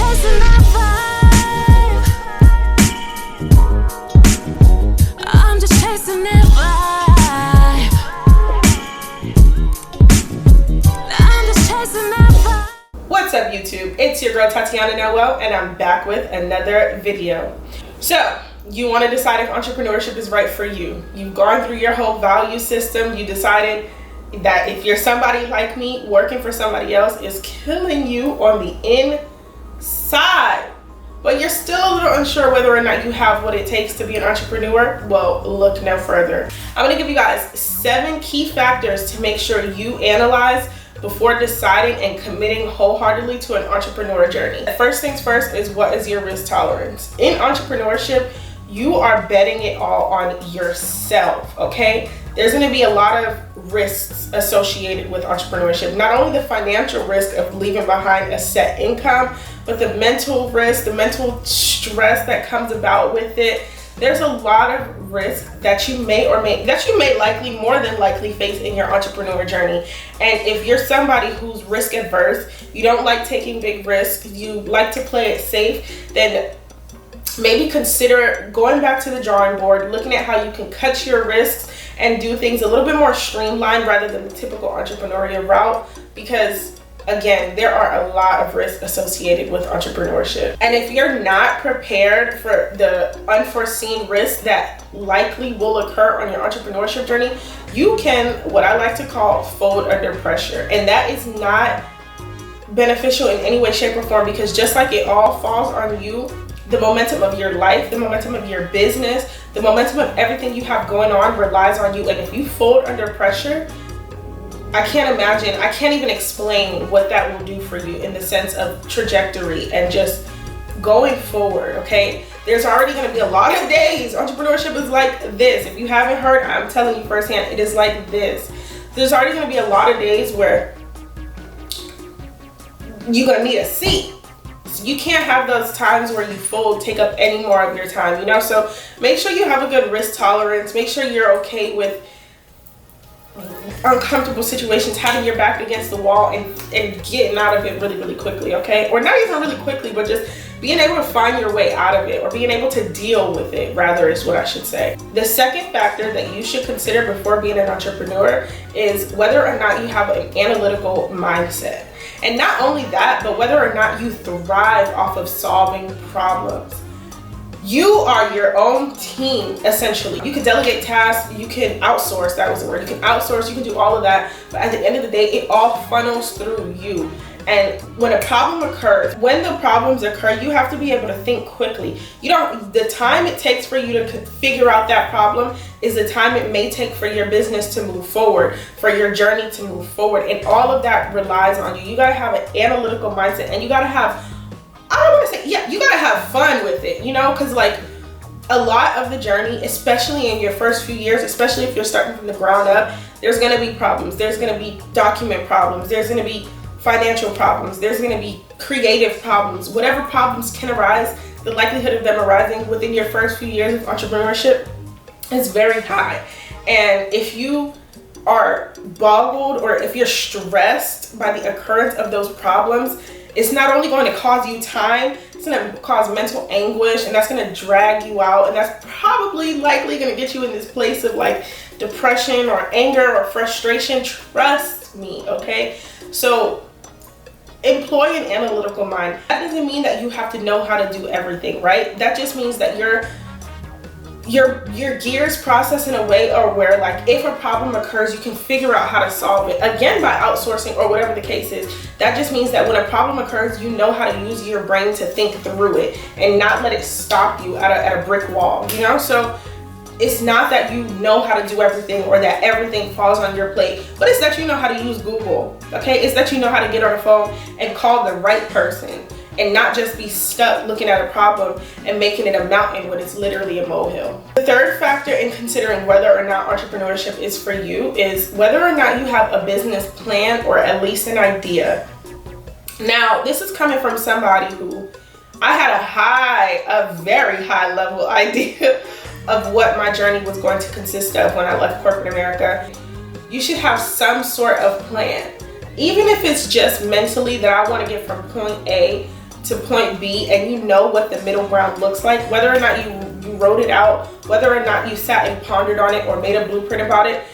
chasing that vibe. I'm just chasing that vibe. I'm just chasing that vibe. What's up, YouTube? It's your girl Tatiana Noel, and I'm back with another video. So, you want to decide if entrepreneurship is right for you. You've gone through your whole value system. You decided that if you're somebody like me, working for somebody else is killing you on the inside, but you're still a little unsure whether or not you have what it takes to be an entrepreneur. Well, look no further. I'm going to give you guys 7 key factors to make sure you analyze before deciding and committing wholeheartedly to an entrepreneur journey. First things first is, what is your risk tolerance? In entrepreneurship, you are betting it all on yourself, okay? There's gonna be a lot of risks associated with entrepreneurship. Not only the financial risk of leaving behind a set income, but the mental risk, the mental stress that comes about with it. There's a lot of risk that you may likely, more than likely, face in your entrepreneur journey. And if you're somebody who's risk adverse, you don't like taking big risks, you like to play it safe, then maybe consider going back to the drawing board, looking at how you can cut your risks and do things a little bit more streamlined rather than the typical entrepreneurial route, because again, there are a lot of risks associated with entrepreneurship. And if you're not prepared for the unforeseen risks that likely will occur on your entrepreneurship journey, you can, what I like to call, fold under pressure. And that is not beneficial in any way, shape, or form, because just like it all falls on you, the momentum of your life, the momentum of your business, the momentum of everything you have going on relies on you. And if you fold under pressure, I can't imagine, I can't even explain what that will do for you in the sense of trajectory and just going forward, okay? There's already gonna be a lot of days. Entrepreneurship is like this. If you haven't heard, I'm telling you firsthand, it is like this. There's already gonna be a lot of days where you're gonna need a seat. So you can't have those times where you fold, take up any more of your time, you know? So make sure you have a good risk tolerance. Make sure you're okay with uncomfortable situations, having your back against the wall and getting out of it really, really quickly, okay? Or not even really quickly, but just being able to find your way out of it, or being able to deal with it, rather, is what I should say. The second factor that you should consider before being an entrepreneur is whether or not you have an analytical mindset. And not only that, but whether or not you thrive off of solving problems. You are your own team, essentially. You can delegate tasks, you can outsource, that was the word. You can outsource, you can do all of that, but at the end of the day, it all funnels through you. And when a problem occurs, when the problems occur, you have to be able to think quickly. The time it takes for you to figure out that problem is the time it may take for your business to move forward, for your journey to move forward. And all of that relies on you. You gotta have an analytical mindset, and you gotta have, you gotta have fun with it, you know, because like a lot of the journey, especially in your first few years, especially if you're starting from the ground up, there's gonna be problems. There's gonna be document problems. There's gonna be financial problems. There's gonna be creative problems. Whatever problems can arise, the likelihood of them arising within your first few years of entrepreneurship is very high. And if you are boggled, or if you're stressed by the occurrence of those problems, it's not only going to cause you time, it's going to cause mental anguish, and that's going to drag you out, and that's probably likely going to get you in this place of like depression or anger or frustration. Trust me, okay? So employ an analytical mind. That doesn't mean that you have to know how to do everything, right? That just means that your gears process in a way or where, like, if a problem occurs, you can figure out how to solve it, again, by outsourcing or whatever the case is. That just means that when a problem occurs, you know how to use your brain to think through it and not let it stop you at a brick wall, you know? So it's not that you know how to do everything or that everything falls on your plate, but it's that you know how to use Google, okay? It's that you know how to get on the phone and call the right person and not just be stuck looking at a problem and making it a mountain when it's literally a molehill. The third factor in considering whether or not entrepreneurship is for you is whether or not you have a business plan or at least an idea. Now, this is coming from somebody who I had a very high level idea of what my journey was going to consist of when I left corporate America. You should have some sort of plan. Even if it's just mentally that I want to get from point A to point B and you know what the middle ground looks like, whether or not you wrote it out, whether or not you sat and pondered on it or made a blueprint about it,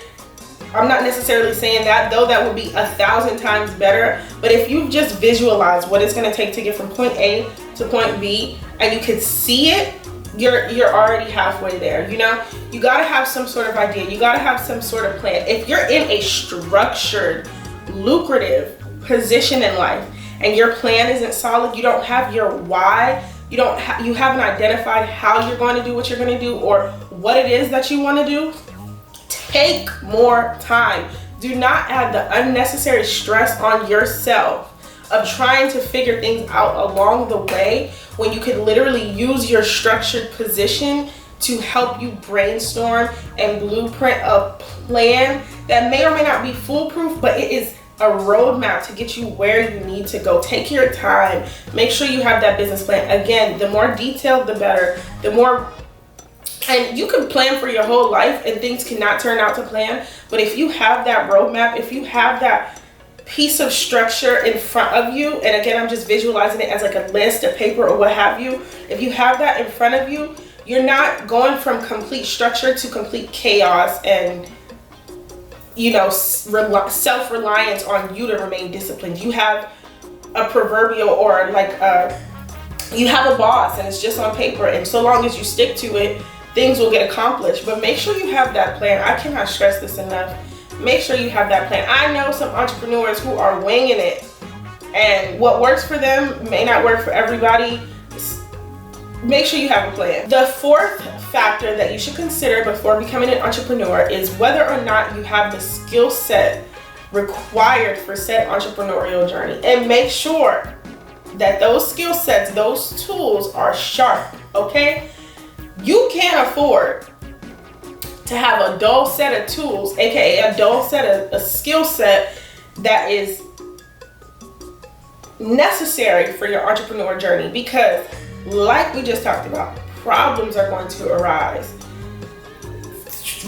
I'm not necessarily saying that, though that would be 1,000 times better. But if you just visualize what it's going to take to get from point A to point B and you could see it, you're already halfway there. You know, you got to have some sort of idea. You got to have some sort of plan. If you're in a structured, lucrative position in life and your plan isn't solid, you don't have your why, you haven't identified how you're going to do what you're going to do or what it is that you want to do, take more time. Do not add the unnecessary stress on yourself of trying to figure things out along the way when you could literally use your structured position to help you brainstorm and blueprint a plan that may or may not be foolproof, but it is a roadmap to get you where you need to go. Take your time. Make sure you have that business plan. Again, the more detailed, the better. And you can plan for your whole life and things cannot turn out to plan. But if you have that roadmap, if you have that piece of structure in front of you, and again, I'm just visualizing it as like a list, a paper, or what have you. If you have that in front of you, you're not going from complete structure to complete chaos and, you know, self-reliance on you to remain disciplined. You have a proverbial or like you have a boss and it's just on paper, and so long as you stick to it, things will get accomplished. But make sure you have that plan. I cannot stress this enough. Make sure you have that plan. I know some entrepreneurs who are winging it, and what works for them may not work for everybody. Make sure you have a plan. The fourth factor that you should consider before becoming an entrepreneur is whether or not you have the skill set required for said entrepreneurial journey. And make sure that those skill sets, those tools are sharp, okay? You can't afford to have a dull set of tools, aka a dull set of a skill set that is necessary for your entrepreneur journey, because like we just talked about, problems are going to arise.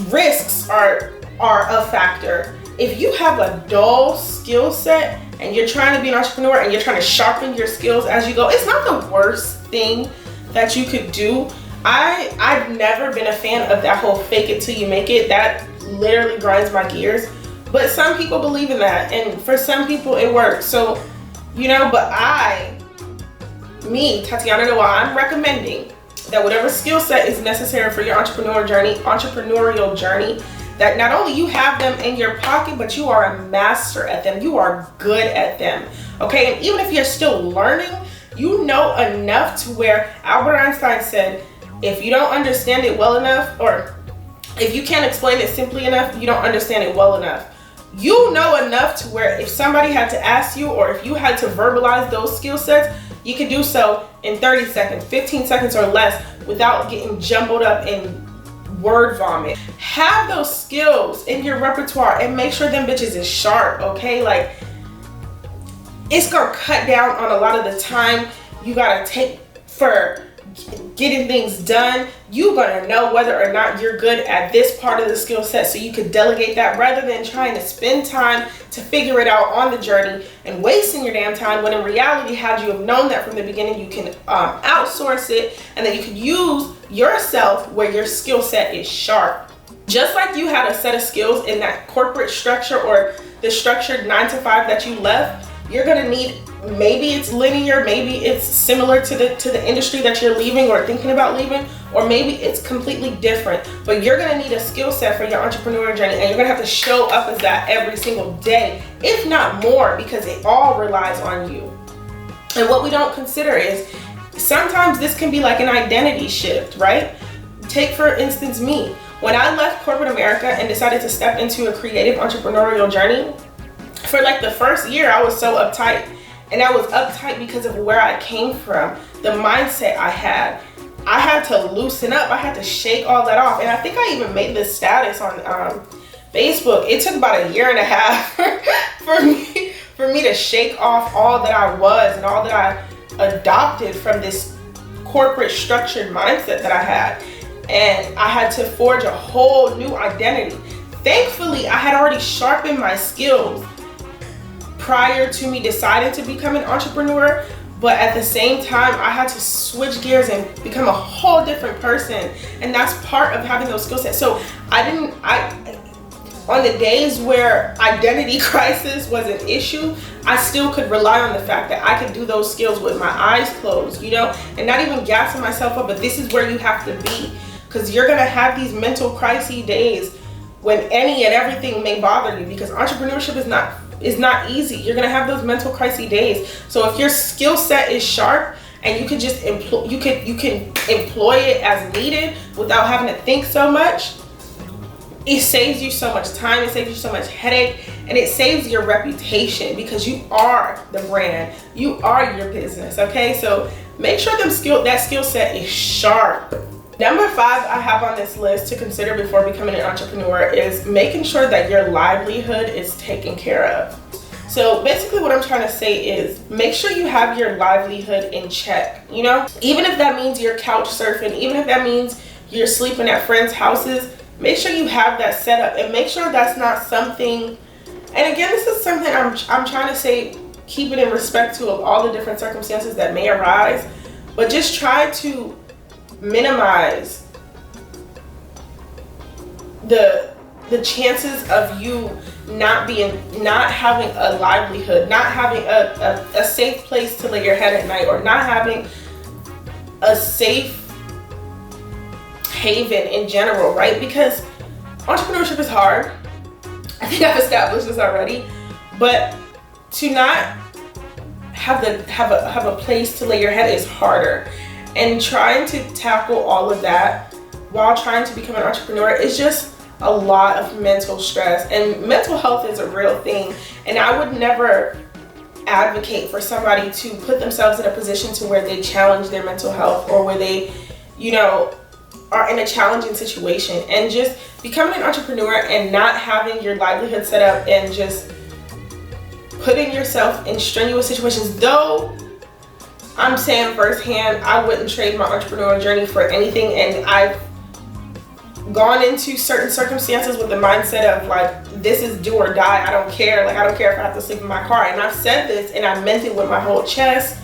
Risks are a factor. If you have a dull skill set and you're trying to be an entrepreneur and you're trying to sharpen your skills as you go, it's not the worst thing that you could do. I've never been a fan of that whole fake it till you make it. That literally grinds my gears. But some people believe in that, and for some people it works. So, you know, but Tatiana Noah, I'm recommending that whatever skill set is necessary for your entrepreneurial journey, that not only you have them in your pocket, but you are a master at them. You are good at them. Okay, and even if you're still learning, you know enough to where Albert Einstein said, if you don't understand it well enough, or if you can't explain it simply enough, you don't understand it well enough. You know enough to where if somebody had to ask you, or if you had to verbalize those skill sets, you can do so in 30 seconds, 15 seconds or less without getting jumbled up in word vomit. Have those skills in your repertoire and make sure them bitches is sharp, okay? Like, it's gonna cut down on a lot of the time you gotta take for getting things done. You're gonna know whether or not you're good at this part of the skill set, so you could delegate that rather than trying to spend time to figure it out on the journey and wasting your damn time, when in reality, had you have known that from the beginning, you can outsource it, and then you can use yourself where your skill set is sharp. Just like you had a set of skills in that corporate structure or the structured 9-to-5 that you left, you're gonna need, maybe it's linear, maybe it's similar to the industry that you're leaving or thinking about leaving, or maybe it's completely different, but you're gonna need a skill set for your entrepreneurial journey, and you're gonna have to show up as that every single day, if not more, because it all relies on you. And what we don't consider is sometimes this can be like an identity shift, right? Take for instance me. When I left corporate America and decided to step into a creative entrepreneurial journey, for like the first year, I was so uptight. And I was uptight because of where I came from, the mindset I had. I had to loosen up. I had to shake all that off. And I think I even made this status on Facebook. It took about a year and a half for me to shake off all that I was and all that I adopted from this corporate structured mindset that I had. And I had to forge a whole new identity. Thankfully, I had already sharpened my skills prior to me deciding to become an entrepreneur, But at the same time, I had to switch gears and become a whole different person. And that's part of having those skill sets. So on the days where identity crisis was an issue, I still could rely on the fact that I could do those skills with my eyes closed, you know, and not even gassing myself up, but this is where you have to be. Because you're gonna have these mental crisis days when any and everything may bother you, because entrepreneurship is not easy. You're gonna have those mental crisis days. So if your skill set is sharp and you can just employ it as needed without having to think so much, it saves you so much time, it saves you so much headache, and it saves your reputation, because you are the brand, you are your business. Okay, so make sure that skill set is sharp. Number 5 I have on this list to consider before becoming an entrepreneur is making sure that your livelihood is taken care of. So basically what I'm trying to say is make sure you have your livelihood in check, you know? Even if that means you're couch surfing, even if that means you're sleeping at friends' houses, make sure you have that set up, and make sure that's not something, and again, this is something I'm trying to say, keep it in respect to of all the different circumstances that may arise, but just try to minimize the chances of you not having a livelihood, not having a safe place to lay your head at night, or not having a safe haven in general, right? Because entrepreneurship is hard. I think I've established this already, but to not have a place to lay your head is harder. And trying to tackle all of that while trying to become an entrepreneur is just a lot of mental stress. And mental health is a real thing. And I would never advocate for somebody to put themselves in a position to where they challenge their mental health, or where they, you know, are in a challenging situation. And just becoming an entrepreneur and not having your livelihood set up and just putting yourself in strenuous situations, though I'm saying firsthand, I wouldn't trade my entrepreneurial journey for anything. And I've gone into certain circumstances with the mindset of like, this is do or die. I don't care. Like, I don't care if I have to sleep in my car. And I've said this and I meant it with my whole chest,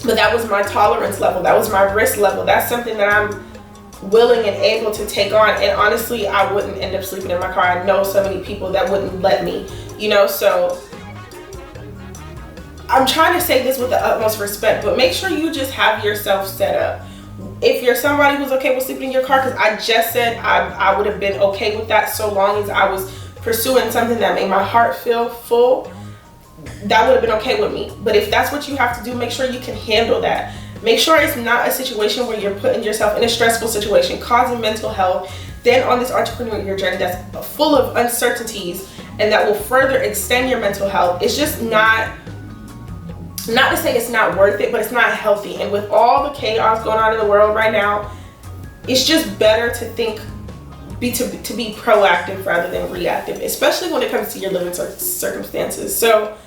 but that was my tolerance level. That was my risk level. That's something that I'm willing and able to take on. And honestly, I wouldn't end up sleeping in my car. I know so many people that wouldn't let me, you know, so I'm trying to say this with the utmost respect, but make sure you just have yourself set up. If you're somebody who's okay with sleeping in your car, because I just said I would have been okay with that so long as I was pursuing something that made my heart feel full, that would have been okay with me. But if that's what you have to do, make sure you can handle that. Make sure it's not a situation where you're putting yourself in a stressful situation, causing mental health, then on this entrepreneurial journey that's full of uncertainties and that will further extend your mental health. It's just not to say it's not worth it, but it's not healthy. And with all the chaos going on in the world right now, it's just better to be proactive rather than reactive, especially when it comes to your living circumstances. So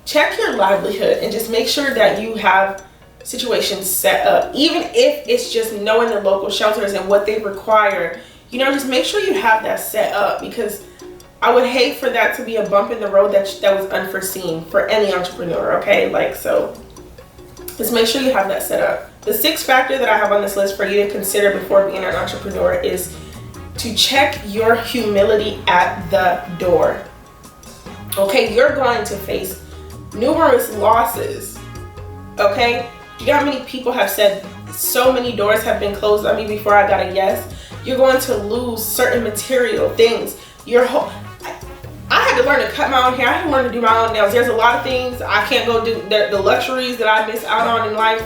check your livelihood and just make sure that you have situations set up, even if it's just knowing the local shelters and what they require. You know, just make sure you have that set up, because I would hate for that to be a bump in the road that was unforeseen for any entrepreneur, okay? Like, so just make sure you have that set up. The 6th factor that I have on this list for you to consider before being an entrepreneur is to check your humility at the door. Okay, you're going to face numerous losses, okay? Do you know how many people have said so many doors have been closed on me before I got a yes? You're going to lose certain material things. I had to learn to cut my own hair. I had to learn to do my own nails. There's a lot of things I can't go do, the luxuries that I miss out on in life.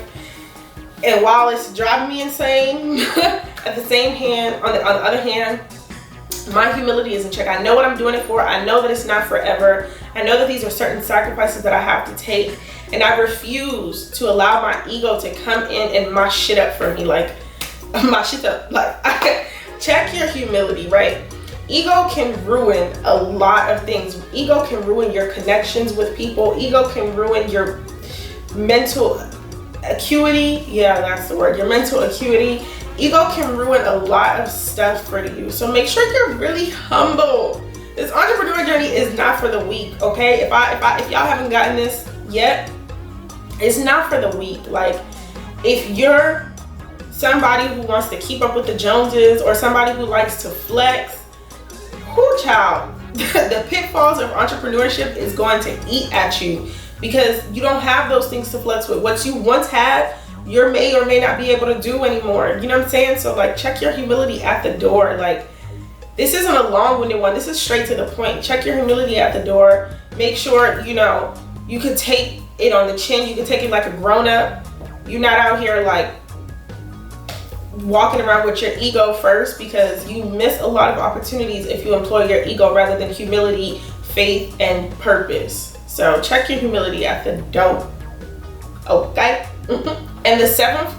And while it's driving me insane, on the other hand, my humility is in check. I know what I'm doing it for. I know that it's not forever. I know that these are certain sacrifices that I have to take. And I refuse to allow my ego to come in and my shit up for me. Like, my shit up. Like, check your humility, right? Ego can ruin a lot of things. Ego can ruin your connections with people. Ego can ruin your mental acuity. Yeah, that's the word. Your mental acuity. Ego can ruin a lot of stuff for you. So make sure you're really humble. This entrepreneur journey is not for the weak, okay? If y'all haven't gotten this yet, It's not for the weak. Like, if you're somebody who wants to keep up with the Joneses or somebody who likes to flex, whoo child, the pitfalls of entrepreneurship is going to eat at you because you don't have those things to flex with. What you once had, you may or may not be able to do anymore. You know what I'm saying? So like, check your humility at the door. Like, this isn't a long-winded one. This is straight to the point. Check your humility at the door. Make sure, you know, you can take it on the chin. You can take it like a grown-up. You're not out here like walking around with your ego first, because you miss a lot of opportunities if you employ your ego rather than humility, faith, and purpose. So check your humility at the door. Okay? And the seventh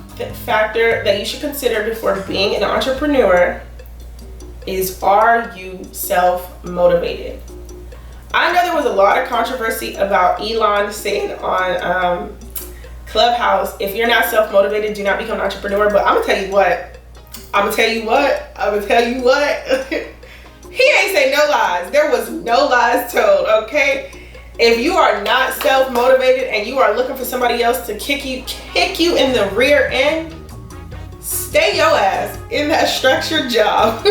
factor that you should consider before being an entrepreneur is, are you self-motivated? I know there was a lot of controversy about Elon saying on Clubhouse, if you're not self-motivated, do not become an entrepreneur. But I'm gonna tell you what. He ain't say no lies. There was no lies told, okay? If you are not self-motivated and you are looking for somebody else to kick you in the rear end, stay your ass in that structured job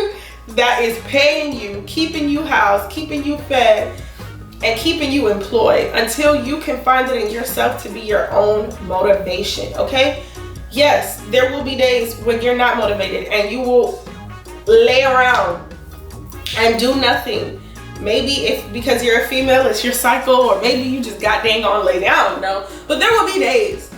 that is paying you, keeping you housed, keeping you fed, and keeping you employed until you can find it in yourself to be your own motivation, okay? Yes, there will be days when you're not motivated and you will lay around and do nothing. Maybe if because you're a female, it's your cycle, or maybe you just got dang on lay down, you know? But there will be days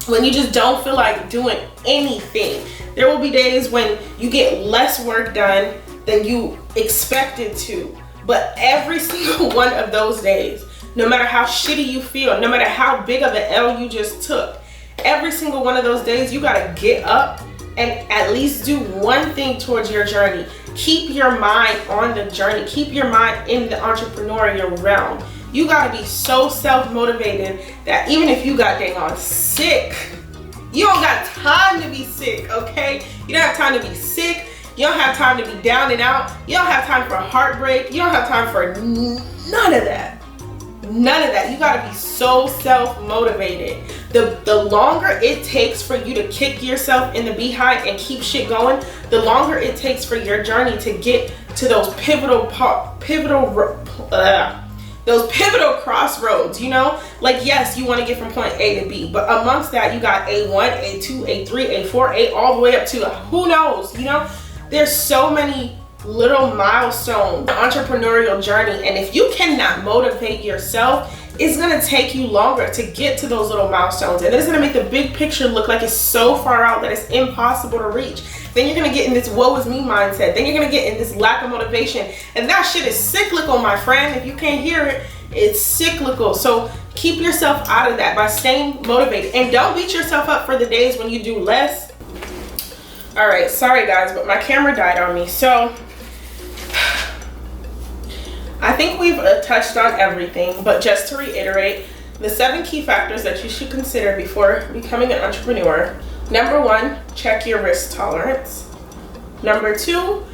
when you just don't feel like doing anything. There will be days when you get less work done than you expected to. But every single one of those days, no matter how shitty you feel, no matter how big of an L you just took, every single one of those days, you gotta get up and at least do one thing towards your journey. Keep your mind on the journey. Keep your mind in the entrepreneurial realm. You gotta be so self-motivated that even if you got dang on sick, you don't got time to be sick, okay? You don't have time to be sick. You don't have time to be down and out. You don't have time for heartbreak. You don't have time for none of that. None of that. You gotta be so self-motivated. The longer it takes for you to kick yourself in the behind and keep shit going, the longer it takes for your journey to get to those pivotal crossroads, you know? Like, yes, you want to get from point A to B, but amongst that, you got A1, A2, A3, A4, A all the way up to who knows, you know? There's so many little milestones in the entrepreneurial journey, and if you cannot motivate yourself, it's gonna take you longer to get to those little milestones, and it's gonna make the big picture look like it's so far out that it's impossible to reach. Then you're gonna get in this woe is me mindset. Then you're gonna get in this lack of motivation, and that shit is cyclical, my friend. If you can't hear it, it's cyclical. So keep yourself out of that by staying motivated, and don't beat yourself up for the days when you do less. All right, sorry guys, but my camera died on me. So I think we've touched on everything, but just to reiterate, the 7 key factors that you should consider before becoming an entrepreneur. Number 1, check your risk tolerance. Number 2,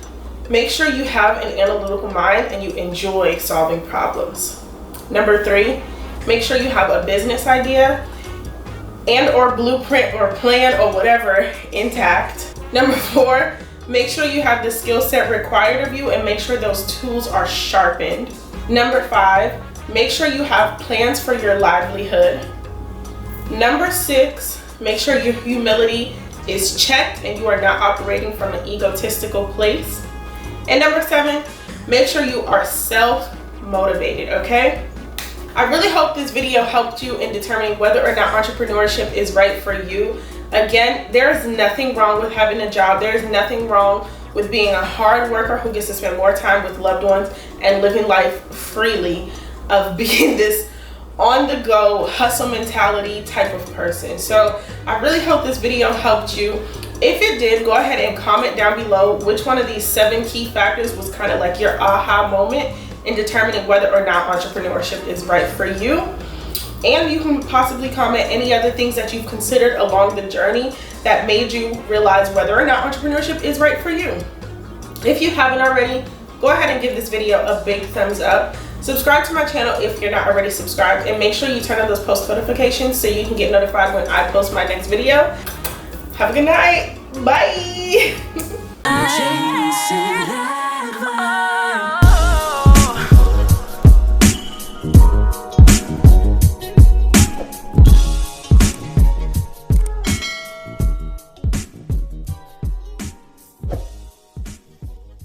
make sure you have an analytical mind and you enjoy solving problems. Number 3, make sure you have a business idea and or blueprint or plan or whatever intact. Number 4, make sure you have the skill set required of you and make sure those tools are sharpened. Number 5, make sure you have plans for your livelihood. Number 6, make sure your humility is checked and you are not operating from an egotistical place. And number 7, make sure you are self-motivated, okay? I really hope this video helped you in determining whether or not entrepreneurship is right for you. Again, there's nothing wrong with having a job. There's nothing wrong with being a hard worker who gets to spend more time with loved ones and living life freely, of being this on-the-go hustle mentality type of person. So I really hope this video helped you. If it did, go ahead and comment down below which one of these 7 key factors was kind of like your aha moment in determining whether or not entrepreneurship is right for you. And you can possibly comment any other things that you've considered along the journey that made you realize whether or not entrepreneurship is right for you. If you haven't already, go ahead and give this video a big thumbs up. Subscribe to my channel if you're not already subscribed, and make sure you turn on those post notifications so you can get notified when I post my next video. Have a good night. Bye.